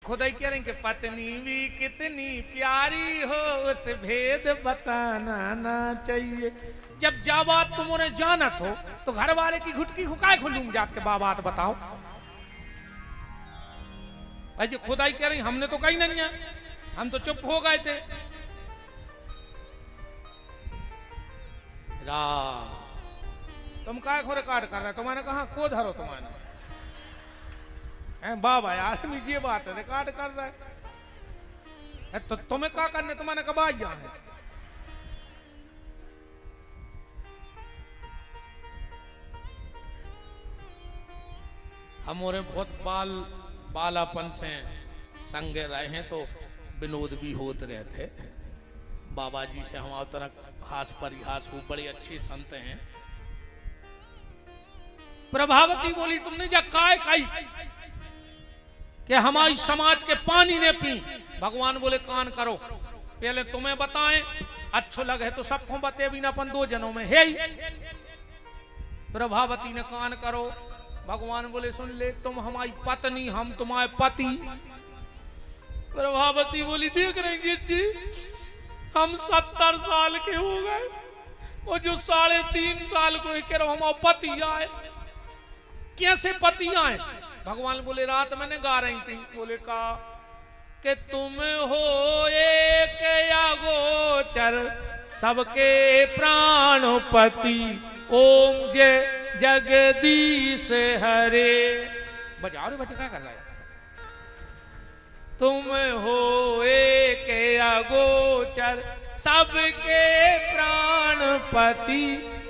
खुदाई कह रहे हैं कि पत्नी भी कितनी प्यारी हो उस भेद बताना ना चाहिए। जब जा बात तुम उन्हें जानत हो तो घर वाले की घुटकी हुकाए खुलूंग जात के बात बताओ। भाई खुदाई कह रही हमने तो कही नहीं है, हम तो चुप हो गए थे। तुम काय खो रिकॉर्ड कर रहे, तुम्हारे कहा को धरो तुम्हारे बाबा यार ये बात है रिकॉर्ड कर रहा है तो तुम्हें क्या करने, तुम्हारे कब आ गया है। हमारे बहुत बालापन से संगे रहे हैं तो विनोद भी होते रहते। बाबा जी से हम तरह हास परिहास वो बड़े अच्छे संत हैं। प्रभावती बोली तुमने जा काय काई कि हमारी समाज के पानी ने पी। भगवान बोले कान करो, पहले तुम्हें बताएं, अच्छो लगे तो सबको बते भी ना अपन दो जनों में है। प्रभावती ने कान करो। भगवान बोले सुन ले, तुम हमारी पत्नी, हम तुम्हारे पति। प्रभावती बोली देख रहे जी हम 70 साल के हो गए, वो जो 3.5 साल को कह रहा हमारे पति आए। कैसे पति आए? भगवान बोले रात मैंने गा रही थी, बोले का कि तुम हो एक या गोचर सबके प्राणपति, ओम जय जगदीश हरे। बजाओ रे बच्चे क्या कर रहा है? तुम हो एक अगोचर सबके प्राणपति,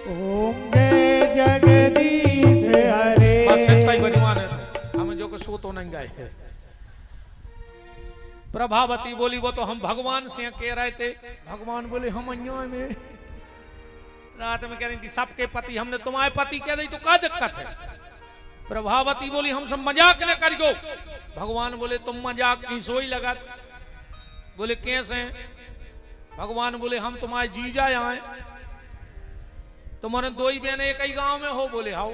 ओम जय जगदीश हरे। बस सही बजवान है, हमें जो को सो तो नहीं गए। प्रभावती बोली वो तो हम भगवान से कह रहे थे। भगवान बोले हम अन्याय में रात में कह रही थी सबके पति, हमने तुम्हारे पति कह दी तो क्या दिक्कत है? प्रभावती बोली हम सब मजाक न करियो। भगवान बोले तुम मजाक की सोई लगा। बोले कैसे? भगवान बोले हम तुम्हारे जीजा आए, तुम्हारे 2 ही बहन एक ही गांव में हो। बोले हाउ।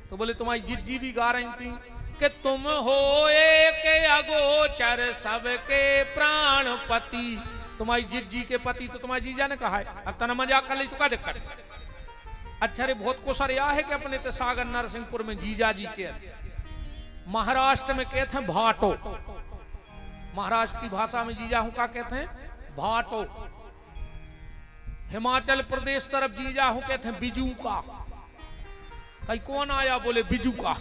तो बोले तुम्हारी जिज्जी भी गा रही थी कि तुम हो एक अगोचर सबके प्राणपति। तुम्हारी जिज्जी के पति तो तुम्हारे जीजा ने कहा है, अब तना मजाक कर ली तो क्या दिक्कत है? अच्छा रे बहुत कुशर यह है कि अपने ते सागर नरसिंहपुर में जीजा जी के, महाराष्ट्र में कहते हैं भाटो। महाराष्ट्र की भाषा में जीजा हूं का कहते हैं भाटो। हिमाचल प्रदेश तरफ जीजा हूं कहते हैं बिजू का। कहीं कौन आया? बोले बिजू का।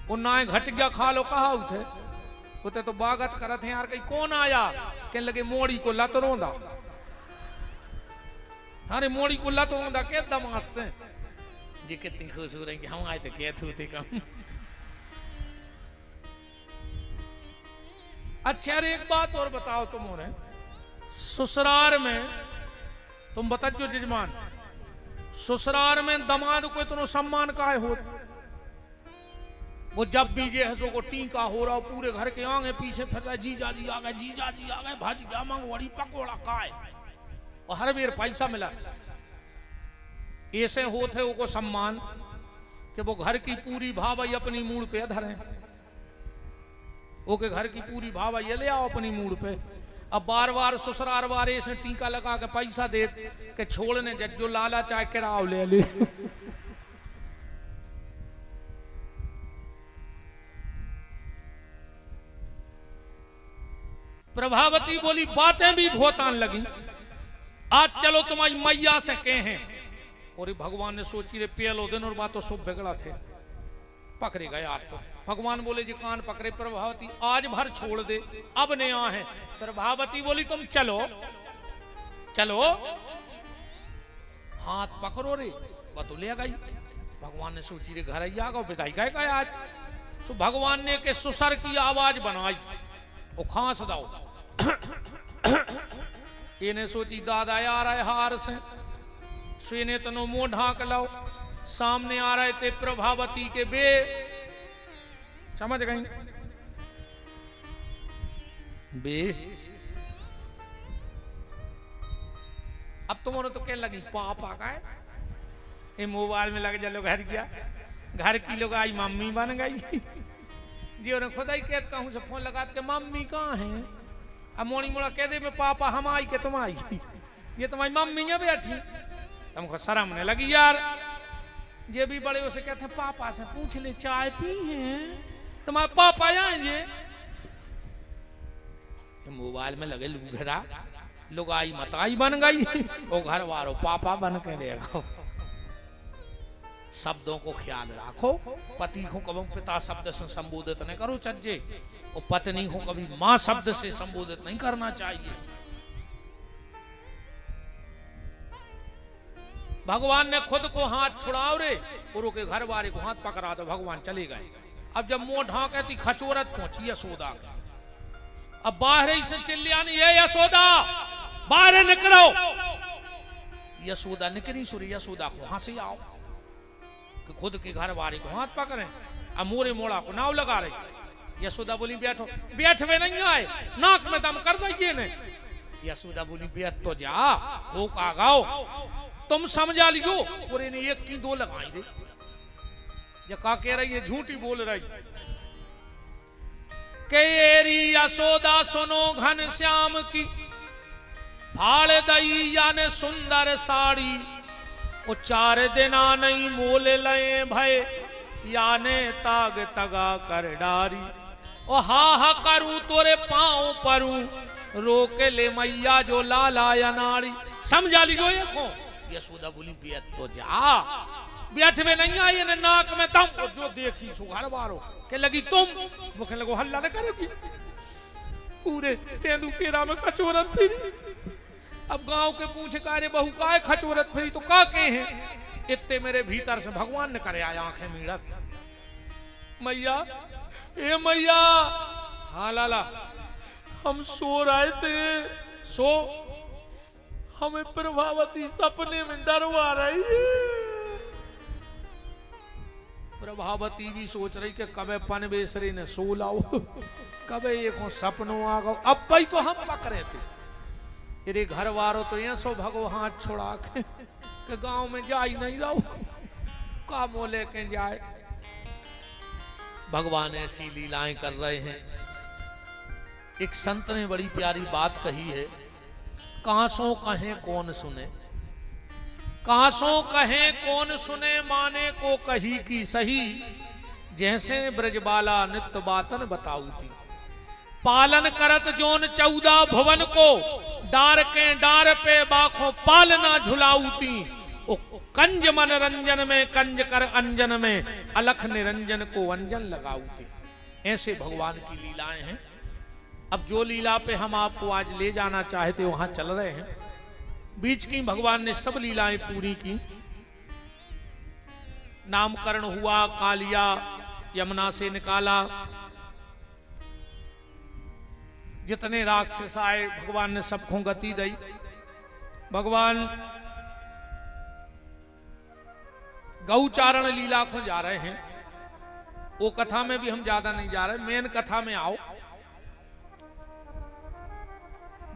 वो नाय घट गया खा लो कहा उठे उते तो बागत करत हैं यार। कहीं कौन आया? कहने लगे मोड़ी को लत रोंदा। अरे मोड़ी को लत रोंदा के दमाद से जी कितनी खुश हो रही कि हम आए तो क्या थे कम। अच्छा अरे एक बात और बताओ तुम हो रहे ससुराल में, तुम बताओ जजमान ससुराल में दमाद को इतना सम्मान काहे हो? वो जब भी जे हसो को टीका हो रहा पूरे घर के आगे पीछे फिर रहा जीजा जी आ गए, जीजा जी आ गए, भाजिया मंगवाड़ी पकौड़ा खाए और हर बेर पैसा मिला। ऐसे होते वो को सम्मान कि वो घर की पूरी भावाई अपनी मूड पे धरे। वो के घर की पूरी भावाई ले आओ अपनी मूड पे। अब बार बार ससुराल वाले ऐसे टीका लगा के पैसा दे के छोड़ने जो लाला चाहे किराओ ले ले। प्रभावती बोली बातें भी बहुत आन लगी। आज चलो तुम्हारी मैया से कहें। और भगवान ने सोची रे पहलो दिन और बात तो सब बिगड़ा थे, पकड़े गए आज तो। भगवान बोले जी कान पकड़े प्रभावती आज भर छोड़ दे, अब ने आ है। प्रभावती बोली तुम चलो चलो, हाथ पकड़ो रे बतो ले गई। भगवान ने सोची रे घर आ गो विदाई गए आज। तो भगवान ने के सुसर की आवाज बनाई, वो खांस दाओ। इन्हें सोची दादा आ रहा है हार से, सुने तनो मुंह ढांक लाओ। सामने आ रहे थे प्रभावती के बे, समझ गई बे। अब तुमने तो क्या लगी पाप आ गए, ये मोबाइल में लग जा लो घर गया, घर की लोग आई मम्मी बन गई। जी उन्हें खुदा ही कहत कहूँ से फोन लगा के मम्मी कहाँ है, अब मोनी मोड़ा कह दे में पापा हम आई के तुम आई, ये तुम्हारी मम्मी है बैठी। तुमको शर्म नहीं लगी यार? ये भी बड़े उसे कहते हैं पापा से पूछ ले चाय पी है, तुम्हारे पापा आएंगे। मोबाइल में लगे लूघरा लुगाई मताई बन गई, वो घर वालों पापा बन के रहेगा। शब्दों को ख्याल रखो, पति को कभी पिता शब्द से संबोधित नहीं करो चज्जे, और पत्नी को कभी मां शब्द से संबोधित नहीं करना चाहिए। भगवान ने खुद को हाथ छुड़ाओ रे, गुरु के घर वाले को हाथ पकड़ा दो, भगवान चले गए। अब जब मुंह ढांकती खचोरत पहुंची यशोदा, अब बाहर ही से चिल्लानी ये यशोदा बाहर निकलो। यशोदा निकली, सूर्य यशोदा को हंसी आओ कि खुद के घर वाले को हाथ पकड़े, अब मोरे मोड़ा को नाव लगा रही। यशोदा बोली बैठो, बैठ में नहीं आए, नाक में दम कर दीजिए ने। यशोदा बोली बैठ तो जा, हो का गाओ, तुम समझा लियो। पूरे ने एक की दो लगाई दे, ये का कह रही है, झूठी बोल रही। केरी यशोदा सुनो घन श्याम की, फाड़ दई याने सुंदर साड़ी, वो 4 दिना नहीं मोल लए भय, याने ताग तगा कर डारी। ओ हा करूं तोरे पांव परूं, रोक ले मैया जो लाला या नाड़ी। समझा लीजो ये को। यशोदा बोली बैठ तो जा, बैठ में नहीं आई ने नाक में दम, और जो देखी सो घर वालों के लगी तुम, वो कहने लगो हल्ला न करेगी, पूरे तेंदू केरा में कचोरत फिरी। अब गांव के पूछे का रे बहू का खचोरत फिरी, तो का के हैं? इतने मेरे भीतर से भगवान ने करे आया आंखें मीड़त, मैया ए मैया। हाँ लाला, हम सो रहे थे, सो हमें प्रभावती सपने में डरवा रही है। प्रभावती भी सोच रही कि कबे पनवेसरी ने सो लाओ, कबे ये को सपनों आ गो। अब भाई तो हम पकड़े थे, तेरे घर वालों तो ये सो भगो हाथ छोड़ा के गांव में जा ही नहीं रहो, कामों लेके जाए। भगवान ऐसी लीलाएं कर रहे हैं। एक संत ने बड़ी प्यारी बात कही है, कांसों कहें कौन सुने, कांसों कहें कौन सुने, माने को कही की सही, जैसे ब्रजबाला नित्य बातन बताऊती। पालन करत जोन 14 भुवन को, डार के डार पे बाखों पालना झुलाऊती। ओ कंज मनरंजन में कंज कर अंजन में, अलख निरंजन को अंजन लगाऊती। ऐसे भगवान की लीलाएं हैं। अब जो लीला पे हम आपको आज ले जाना चाहते वहां चल रहे हैं। बीच की भगवान ने सब लीलाएं पूरी की। नामकरण हुआ, कालिया यमुना से निकाला, जितने राक्षस आए भगवान ने सबको गति दी। भगवान गौचारण लीला को जा रहे हैं, वो कथा में भी हम ज्यादा नहीं जा रहे, मेन कथा में आओ।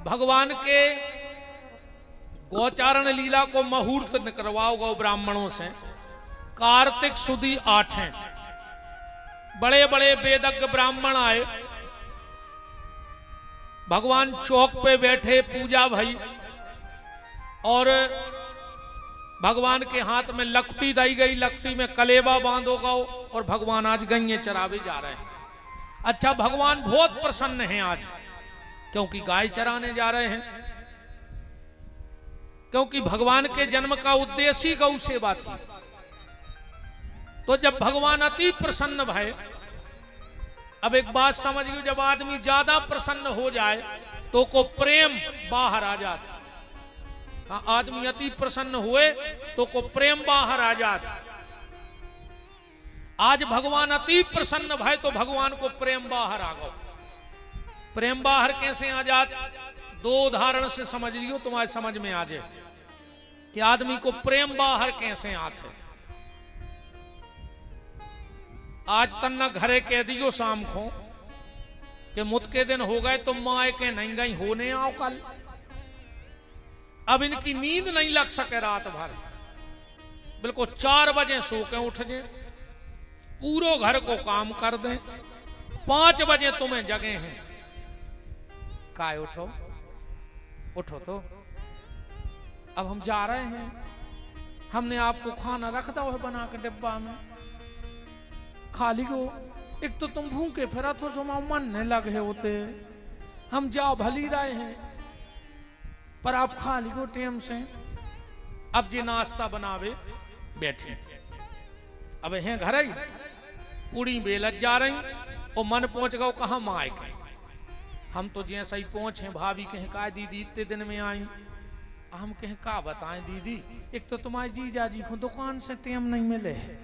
भगवान के गौचारण लीला को मुहूर्त निकलवाओ गौ ब्राह्मणों से। कार्तिक सुदी 8 हैं, बड़े बड़े वेदज्ञ ब्राह्मण आए। भगवान चौक पे बैठे, पूजा भई, और भगवान के हाथ में लकटी दी गई, लकटी में कलेबा बांधो गौ, और भगवान आज गैये चरावे जा रहे हैं। अच्छा, भगवान बहुत प्रसन्न हैं आज, क्योंकि गाय चराने जा रहे हैं। क्योंकि भगवान के जन्म का उद्देश्य ही गौ सेवा थी। तो जब भगवान अति प्रसन्न भय, अब एक बात समझिए, जब आदमी ज्यादा प्रसन्न हो जाए तो को प्रेम बाहर आ जाता। हाँ, आदमी अति प्रसन्न हुए तो को प्रेम बाहर आ जाता। आज भगवान अति प्रसन्न भय तो भगवान को प्रेम बाहर आ गया। प्रेम बाहर कैसे आ जात? 2 उदाहरण से समझ लियो, तुम्हारे समझ में आ जाए कि आदमी को प्रेम बाहर कैसे आते। आज तन्ना घरे कह दियो शाम को कि मुत के दिन हो गए, तुम माए के नहीं गई होने आओ कल। अब इनकी नींद नहीं लग सके रात भर, बिल्कुल 4 बजे सो के उठ जाए, पूरो घर को काम कर दें, 5 बजे तुम्हें जगे हैं, काय उठो उठो तो, अब हम जा रहे हैं, हमने आपको खाना रख दो है बना के डिब्बा में, खा ली गो। एक तो तुम भूखे फिरा तो जो मन नहीं लगे होते, हम जा भली रहे हैं पर आप खा ली गो टेम से। अब जी नाश्ता बनावे बैठे, अब हैं घर ही पूरी बेलत जा रही और मन पहुंच गो कहा माए के। हम तो जैसा ही पहुंचे भाभी कहें का दीदी इतने दिन में आई, हम कहें का बताएं दीदी, एक तो तुम्हारे जीजा जी को दुकान से टेम नहीं मिले है।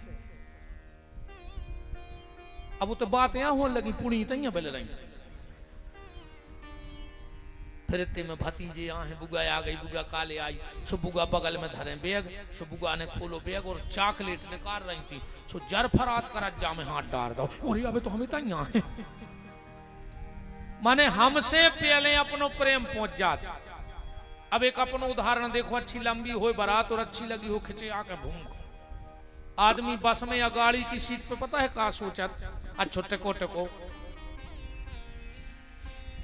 अब वो तो बात यहाँ होने लगी, पूरी तैयां बेल रही। फिर इतने में भतीजे आए, बुआ आ गई, बुआ काले आई, सो बुआ बगल में धरे बैग, सो बुआ ने खोलो बैग और चॉकलेट निकाल रही थी, सो जरफरात कर जा में हाथ डाल दो, और अबे तो हमें तैयां है। माने हमसे पहले अपनो प्रेम पहुंच जाता। अब एक अपनो उदाहरण देखो, अच्छी लंबी हो बारात और अच्छी लगी हो खिंचे आके भूंग, आदमी बस में या गाड़ी की सीट पे पता है का सोचत, अच्छो टको टको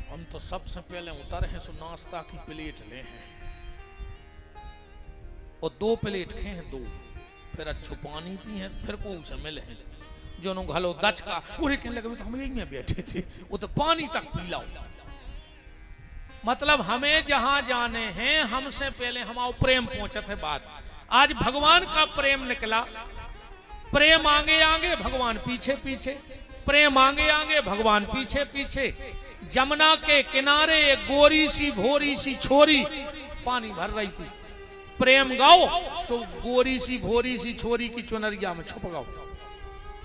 हम तो सबसे पहले उतर हैं, सो नाश्ता की प्लेट ले हैं और 2 प्लेट खे हैं 2, फिर अच्छो पानी पी हैं, फिर को से मिले हैं जो नो घलो दच का उरे कहने लगे तो हम यही में बैठे थे, वो तो पानी तक पी लाओ। मतलब हमें जहां जाने हैं हमसे पहले हमारा प्रेम पहुंचत है बात। आज भगवान का प्रेम निकला, प्रेम आगे आगे भगवान पीछे पीछे, प्रेम आगे आगे भगवान पीछे पीछे। जमुना के किनारे एक गोरी सी भोरी सी छोरी पानी भर रही थी, प्रेम गाओ सो गोरी सी भोरी सी छोरी की चुनरिया में छुप गाओ।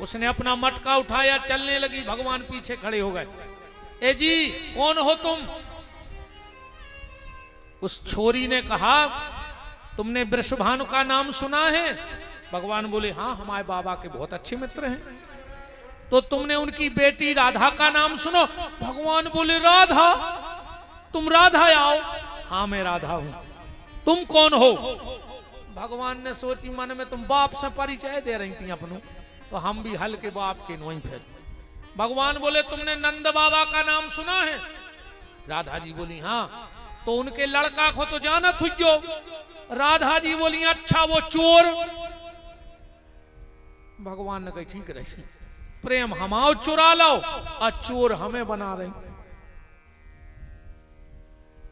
उसने अपना मटका उठाया, चलने लगी, भगवान पीछे खड़े हो गए। ए जी कौन हो तुम? उस छोरी ने कहा तुमने वृषभानु का नाम सुना है? भगवान बोले हाँ, हमारे बाबा के बहुत अच्छे मित्र हैं। तो तुमने उनकी बेटी राधा का नाम सुनो? भगवान बोले राधा, तुम राधा आओ? हाँ मैं राधा हूं। तुम कौन हो? भगवान ने सोची मन में तुम बाप से परिचय दे रही थी अपनों, तो हम भी हल्के बाप के नोई फिर। भगवान बोले तुमने नंद बाबा का नाम सुना है? राधा जी बोली हाँ। तो उनके लड़का को तो जाना थुजो? राधा जी बोली अच्छा वो चोर। भगवान ने कही ठीक रही, प्रेम हमाओ चुरा लाओ और चोर हमें बना रहे।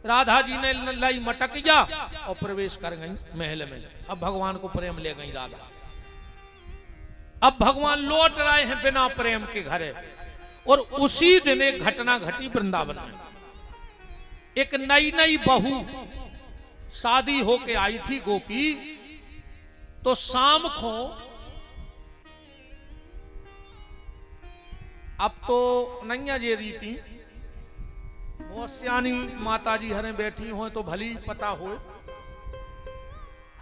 राधा जी ने लाई मटक जा और प्रवेश कर गई महल में। अब भगवान को प्रेम ले गई राधा। अब भगवान लौट रहे हैं बिना प्रेम के घरे, और उसी दिन एक घटना घटी वृंदावन में। एक नई नई बहू शादी होके आई थी गोपी, तो शाम को, अब तो नैया जे रीति बहुत सियानी माता जी हरे बैठी हो तो भली पता हो।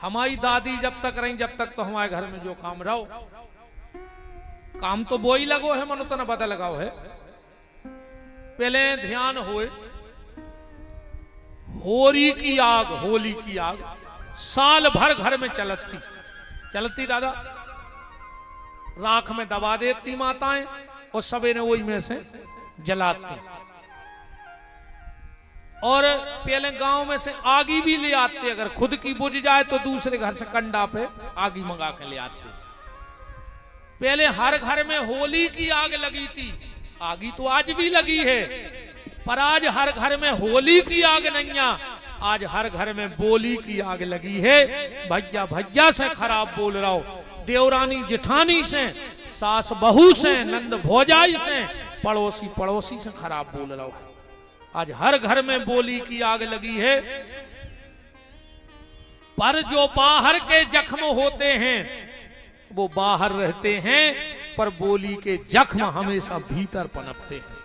हमारी दादी जब तक रही जब तक तो हमारे घर में जो काम रहो, काम तो वो ही लगो है, मनो तो न पता लगाओ है। पहले ध्यान होए, होरी की आग, होली की आग साल भर घर में चलती दादा, राख में दबा देती माताएं और सवेरे वही में से जलाती। और पहले गांव में से आगी भी ले आते, अगर खुद की बुझ जाए तो दूसरे घर से कंडा पे आगी मंगा के ले आते। पहले हर घर में होली की आग लगी थी, आगी तो आज भी लगी है, पर आज हर घर में होली की आग नहीं है, आज हर घर में बोली की आग लगी है। भैया भैया से खराब बोल रहा हो, देवरानी जेठानी से, सास बहू से, नंद भौजाई से, पड़ोसी पड़ोसी से खराब बोल रहा हो। आज हर घर में बोली की आग लगी है। पर जो बाहर के जख्म होते हैं वो बाहर रहते हैं, पर बोली के जख्म हमेशा भीतर पनपते हैं।